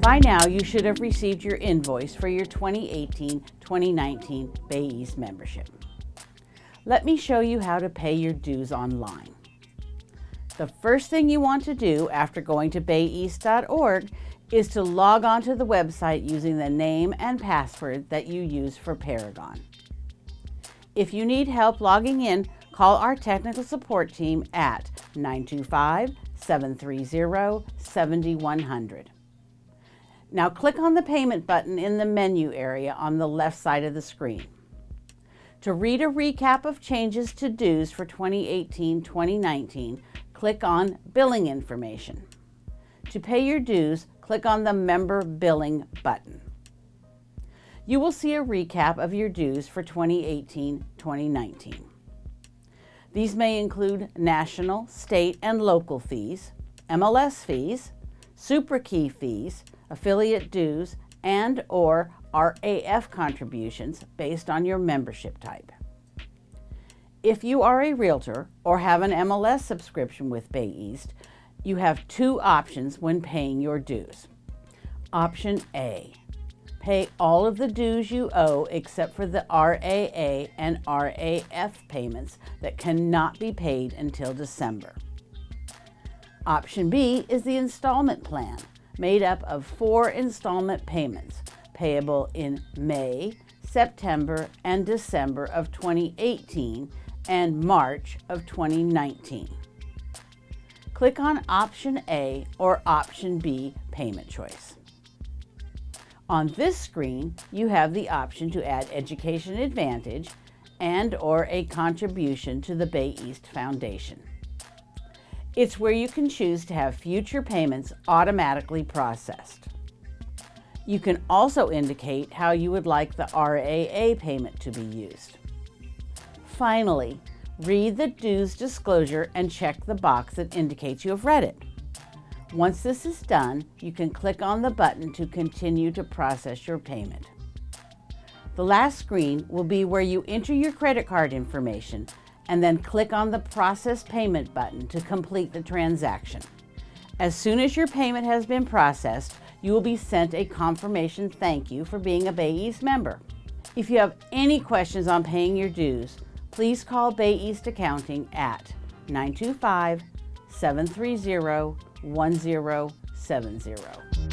By now, you should have received your invoice for your 2018-2019 Bay East membership. Let me show you how to pay your dues online. The first thing you want to do after going to bayeast.org is to log on to the website using the name and password that you use for Paragon. If you need help logging in, call our technical support team at 925-730-7100. Now click on the payment button in the menu area on the left side of the screen. To read a recap of changes to dues for 2018-2019, click on Billing Information. To pay your dues, click on the Member Billing button. You will see a recap of your dues for 2018-2019. These may include national, state, and local fees, MLS fees, SuperKey fees, affiliate dues, and/or RAF contributions based on your membership type. If you are a realtor or have an MLS subscription with Bay East, you have two options when paying your dues. Option A, pay all of the dues you owe except for the RAA and RAF payments that cannot be paid until December. Option B is the installment plan, made up of 4 installment payments payable in May, September, and December of 2018 and March of 2019. Click on Option A or Option B payment choice. On this screen, you have the option to add Education Advantage and/or a contribution to the Bay East Foundation. It's where you can choose to have future payments automatically processed. You can also indicate how you would like the RAA payment to be used. Finally, read the dues disclosure and check the box that indicates you have read it. Once this is done, you can click on the button to continue to process your payment. The last screen will be where you enter your credit card information and then click on the Process Payment button to complete the transaction. As soon as your payment has been processed, you will be sent a confirmation thank you for being a Bay East member. If you have any questions on paying your dues, please call Bay East Accounting at 925-730-1070.